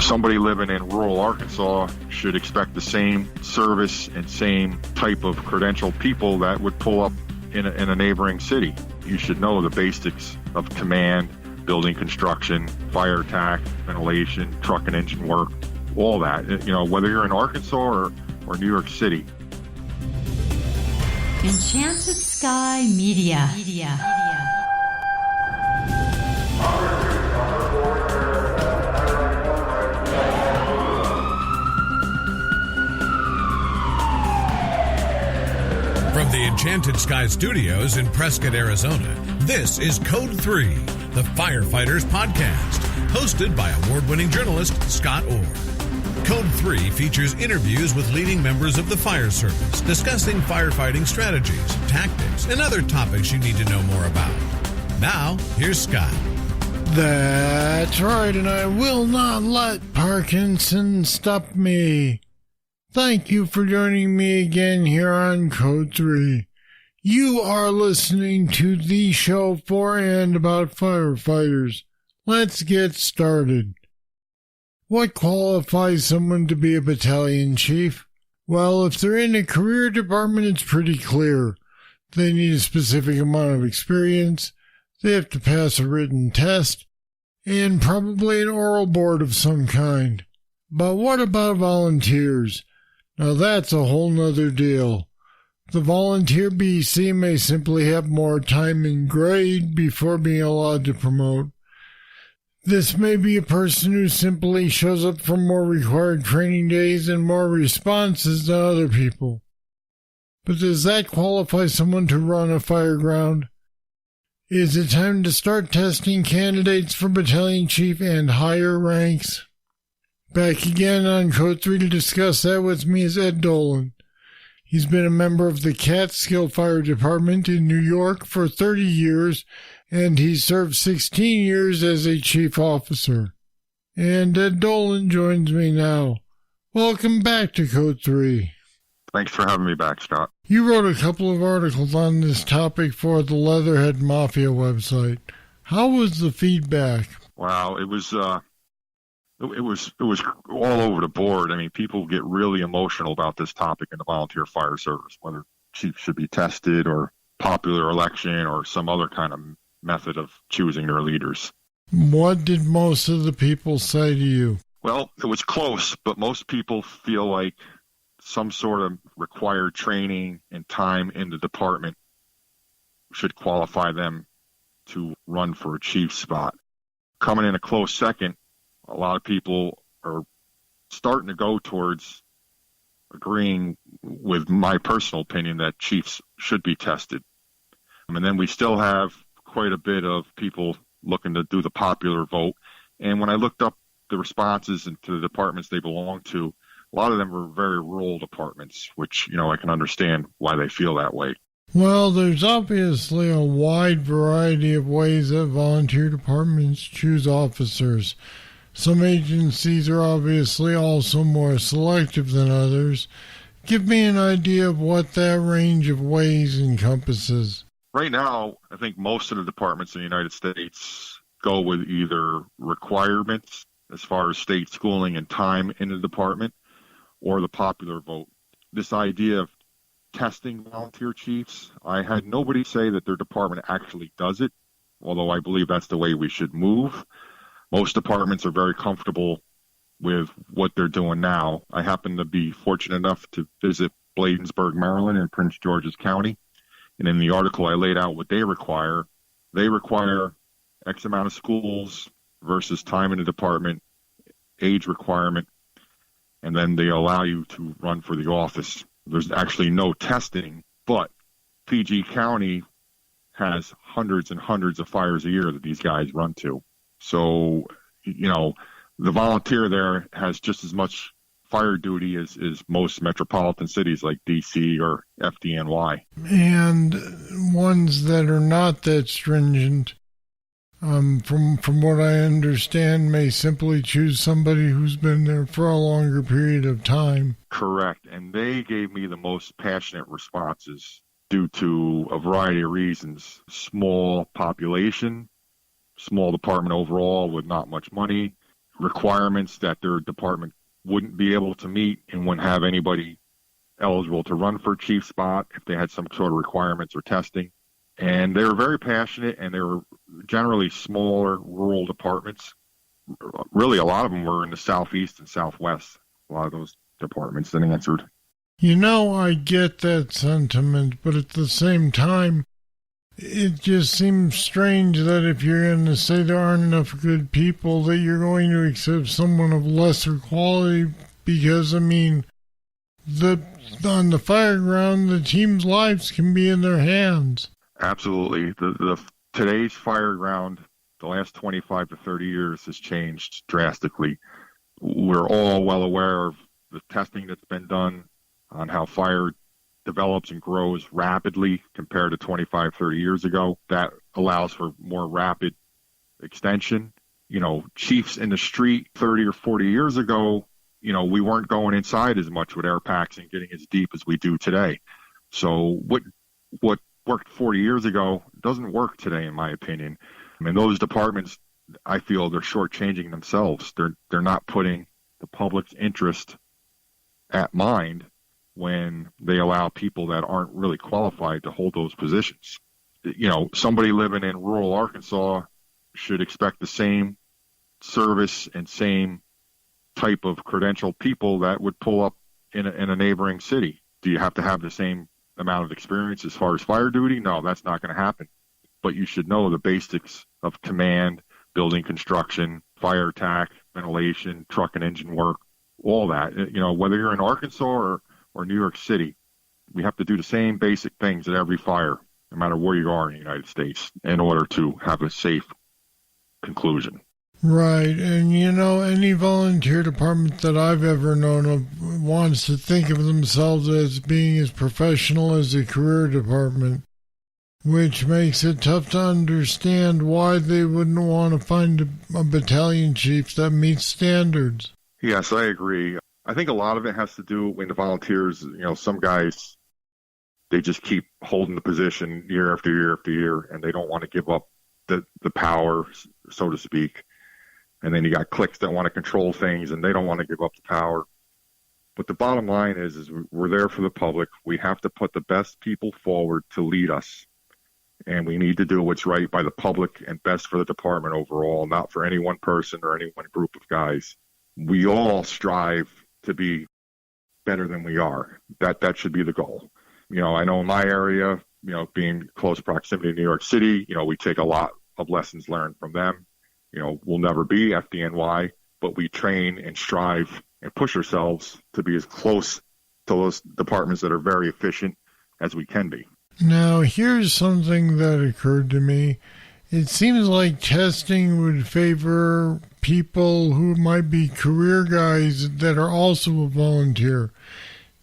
Somebody living in rural Arkansas should expect the same service and same type of credentialed people that would pull up in a neighboring city. You should know the basics of command, building construction, fire attack, ventilation, truck and engine work, all that. Whether you're in Arkansas or New York City. Enchanted Sky Media. From the Enchanted Sky Studios in Prescott, Arizona, this is Code 3, the Firefighters Podcast, hosted by award-winning journalist Scott Orr. Code 3 features interviews with leading members of the fire service, discussing firefighting strategies, tactics, and other topics you need to know more about. Now, here's Scott. That's right, and I will not let Parkinson stop me. Thank you for joining me again here on Code 3. You are listening to the show for and about firefighters. Let's get started. What qualifies someone to be a battalion chief? Well, if they're in a career department, it's pretty clear. They need a specific amount of experience, they have to pass a written test, and probably an oral board of some kind. But what about volunteers? Now that's a whole nother deal. The volunteer BC may simply have more time and grade before being allowed to promote. This may be a person who simply shows up for more required training days and more responses than other people. But does that qualify someone to run a fireground? Is it time to start testing candidates for battalion chief and higher ranks? Back again on Code 3 to discuss that with me is Ed Dolan. He's been a member of the Catskill Fire Department in New York for 30 years, and he served 16 years as a chief officer. And Ed Dolan joins me now. Welcome back to Code 3. Thanks for having me back, Scott. You wrote a couple of articles on this topic for the Leatherhead Mafia website. How was the feedback? Wow, it was all over the board. I mean, people get really emotional about this topic in the volunteer fire service, whether chiefs should be tested or popular election or some other kind of method of choosing their leaders. What did most of the people say to you? Well, it was close, but most people feel like some sort of required training and time in the department should qualify them to run for a chief spot. Coming in a close second, a lot of people are starting to go towards agreeing with my personal opinion that chiefs should be tested. And then we still have quite a bit of people looking to do the popular vote. And when I looked up the responses into the departments they belong to, a lot of them were very rural departments, which, I can understand why they feel that way. Well, there's obviously a wide variety of ways that volunteer departments choose officers. Some agencies are obviously also more selective than others. Give me an idea of what that range of ways encompasses. Right now, I think most of the departments in the United States go with either requirements as far as state schooling and time in the department or the popular vote. This idea of testing volunteer chiefs, I had nobody say that their department actually does it, although I believe that's the way we should move. Most departments are very comfortable with what they're doing now. I happen to be fortunate enough to visit Bladensburg, Maryland, in Prince George's County. And in the article, I laid out what they require. They require X amount of schools versus time in the department, age requirement, and then they allow you to run for the office. There's actually no testing, but PG County has hundreds and hundreds of fires a year that these guys run to. So, the volunteer there has just as much fire duty as most metropolitan cities like D.C. or FDNY. And ones that are not that stringent, from what I understand, may simply choose somebody who's been there for a longer period of time. Correct. And they gave me the most passionate responses due to a variety of reasons. Small population, small department overall with not much money, requirements that their department wouldn't be able to meet and wouldn't have anybody eligible to run for a chief spot if they had some sort of requirements or testing. And they were very passionate, and they were generally smaller rural departments. Really, a lot of them were in the southeast and southwest, a lot of those departments that answered. I get that sentiment, but at the same time, it just seems strange that if you're going to say there aren't enough good people, that you're going to accept someone of lesser quality, because, on the fireground, the team's lives can be in their hands. Absolutely. Today's fireground, the last 25 to 30 years, has changed drastically. We're all well aware of the testing that's been done on how fire develops and grows rapidly compared to 25, 30 years ago. That allows for more rapid extension. Chiefs in the street 30 or 40 years ago, we weren't going inside as much with air packs and getting as deep as we do today. So what worked 40 years ago doesn't work today, in my opinion. Those departments, I feel they're shortchanging themselves. They're not putting the public's interest at mind when they allow people that aren't really qualified to hold those positions. Somebody living in rural Arkansas should expect the same service and same type of credentialed people that would pull up in a neighboring city. Do you have to have the same amount of experience as far as fire duty? No, that's not going to happen. But you should know the basics of command, building construction, fire attack, ventilation, truck and engine work, all that. Whether you're in Arkansas or New York City, we have to do the same basic things at every fire, no matter where you are in the United States, in order to have a safe conclusion. Right, and any volunteer department that I've ever known of wants to think of themselves as being as professional as a career department, which makes it tough to understand why they wouldn't want to find a battalion chief that meets standards. Yes, I agree. I think a lot of it has to do with the volunteers. Some guys, they just keep holding the position year after year after year, and they don't want to give up the power, so to speak. And then you got cliques that want to control things, and they don't want to give up the power. But the bottom line is we're there for the public. We have to put the best people forward to lead us. And we need to do what's right by the public and best for the department overall, not for any one person or any one group of guys. We all strive to be better than we are. That should be the goal. I know in my area, being close proximity to New York City, we take a lot of lessons learned from them. We'll never be FDNY, but we train and strive and push ourselves to be as close to those departments that are very efficient as we can be. Now, here's something that occurred to me. It seems like testing would favor people who might be career guys that are also a volunteer.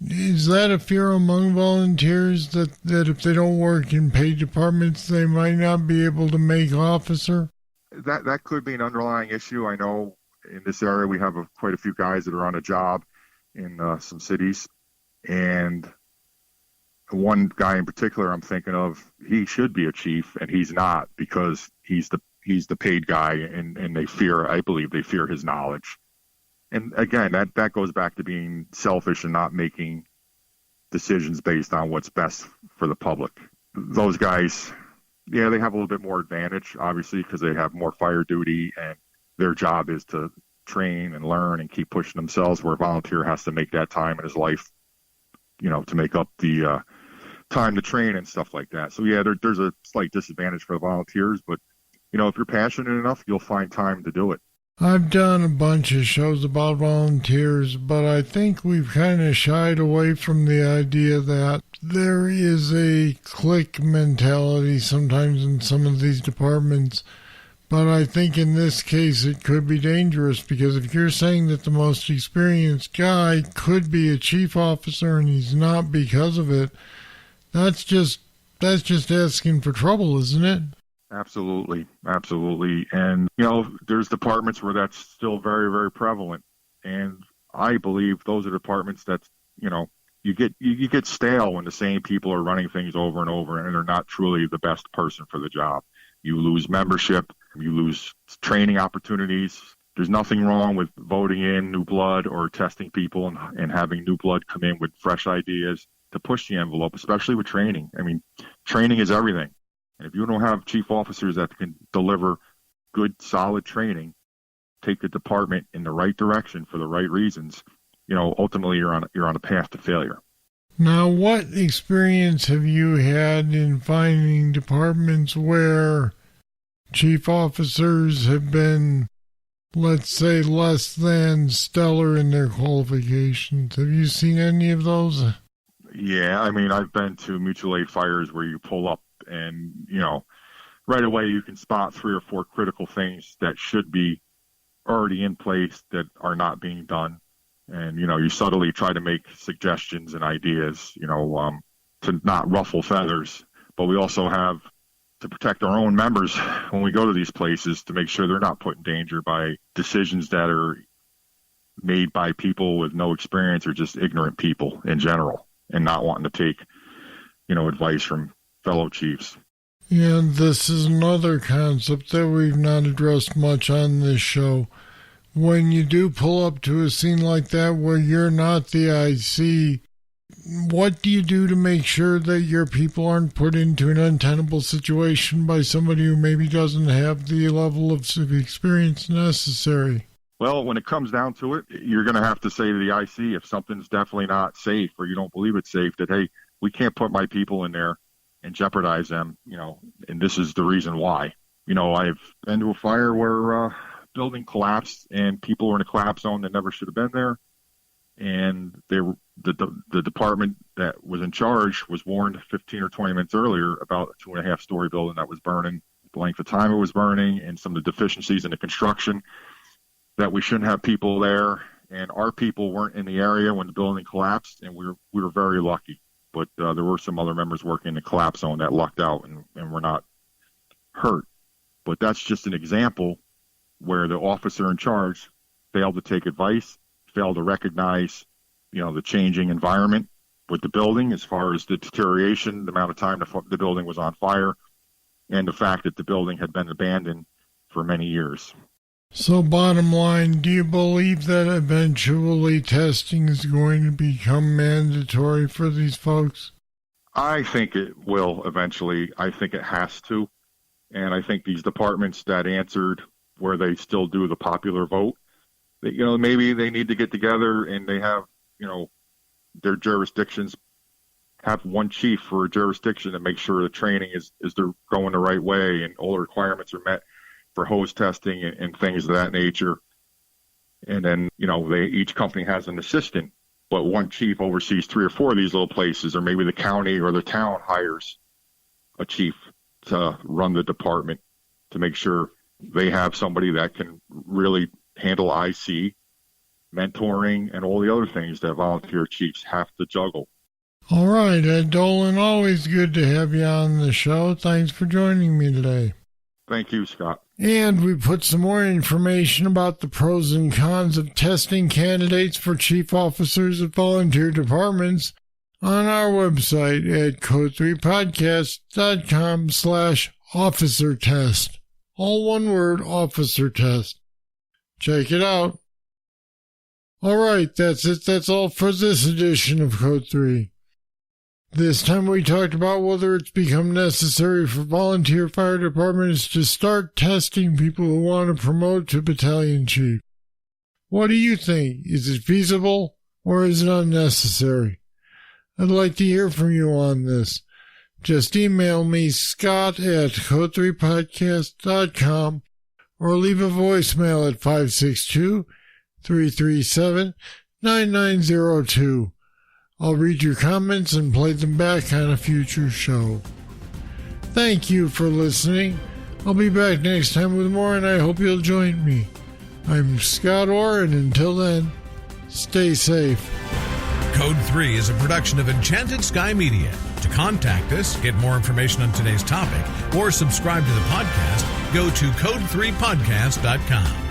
Is that a fear among volunteers that if they don't work in paid departments, they might not be able to make officer? That could be an underlying issue. I know in this area we have quite a few guys that are on a job in some cities, and one guy in particular I'm thinking of, he should be a chief, and he's not because he's the paid guy, and I believe they fear his knowledge. And again, that goes back to being selfish and not making decisions based on what's best for the public. Those guys, yeah, they have a little bit more advantage, obviously, because they have more fire duty, and their job is to train and learn and keep pushing themselves, where a volunteer has to make that time in his life, to make up the time to train and stuff like that. So, yeah, there's a slight disadvantage for the volunteers, but, if you're passionate enough, you'll find time to do it. I've done a bunch of shows about volunteers, but I think we've kind of shied away from the idea that there is a clique mentality sometimes in some of these departments. But I think in this case it could be dangerous, because if you're saying that the most experienced guy could be a chief officer and he's not because of it, that's just asking for trouble, isn't it? Absolutely. And, there's departments where that's still very, very prevalent. And I believe those are departments that, you get stale when the same people are running things over and over, and they're not truly the best person for the job. You lose membership, you lose training opportunities, there's nothing wrong with voting in new blood or testing people and having new blood come in with fresh ideas to push the envelope, especially with training. I mean, training is everything. And if you don't have chief officers that can deliver good, solid training, take the department in the right direction for the right reasons, ultimately you're on a path to failure. Now, what experience have you had in finding departments where chief officers have been, let's say, less than stellar in their qualifications? Have you seen any of those? Yeah, I mean, I've been to mutual aid fires where you pull up and, right away you can spot 3 or 4 critical things that should be already in place that are not being done. And, you subtly try to make suggestions and ideas, to not ruffle feathers. But we also have to protect our own members when we go to these places to make sure they're not put in danger by decisions that are made by people with no experience or just ignorant people in general and not wanting to take, advice from fellow chiefs. And this is another concept that we've not addressed much on this show. When you do pull up to a scene like that where you're not the IC, what do you do to make sure that your people aren't put into an untenable situation by somebody who maybe doesn't have the level of experience necessary? Well, when it comes down to it, you're going to have to say to the IC, if something's definitely not safe or you don't believe it's safe, that, hey, we can't put my people in there and jeopardize them, and this is the reason why. I've been to a fire where building collapsed and people were in a collapse zone that never should have been there. And the department that was in charge was warned 15 or 20 minutes earlier about a 2.5-story building that was burning, the length of time it was burning, and some of the deficiencies in the construction, that we shouldn't have people there. And our people weren't in the area when the building collapsed, and we were very lucky. But there were some other members working in the collapse zone that lucked out and were not hurt. But that's just an example where the officer in charge failed to take advice, failed to recognize, the changing environment with the building as far as the deterioration, the amount of time the building was on fire, and the fact that the building had been abandoned for many years. So bottom line, do you believe that eventually testing is going to become mandatory for these folks? I think it will eventually. I think it has to. And I think these departments that answered where they still do the popular vote, that, maybe they need to get together and they have, their jurisdictions have one chief for a jurisdiction to make sure the training is they're going the right way and all the requirements are met for hose testing and things of that nature. And then, each company has an assistant, but one chief oversees 3 or 4 of these little places, or maybe the county or the town hires a chief to run the department to make sure they have somebody that can really handle IC, mentoring, and all the other things that volunteer chiefs have to juggle. All right, Ed Dolan, always good to have you on the show. Thanks for joining me today. Thank you, Scott. And we put some more information about the pros and cons of testing candidates for chief officers at volunteer departments on our website at code3podcast.com/officer test. All one word, officer test. Check it out. All right, that's it. That's all for this edition of Code 3. This time we talked about whether it's become necessary for volunteer fire departments to start testing people who want to promote to battalion chief. What do you think? Is it feasible or is it unnecessary? I'd like to hear from you on this. Just email me, Scott at code3podcast.com, or leave a voicemail at 562-337-9902. I'll read your comments and play them back on a future show. Thank you for listening. I'll be back next time with more, and I hope you'll join me. I'm Scott Orr, and until then, stay safe. Code 3 is a production of Enchanted Sky Media. To contact us, get more information on today's topic, or subscribe to the podcast, go to code3podcast.com.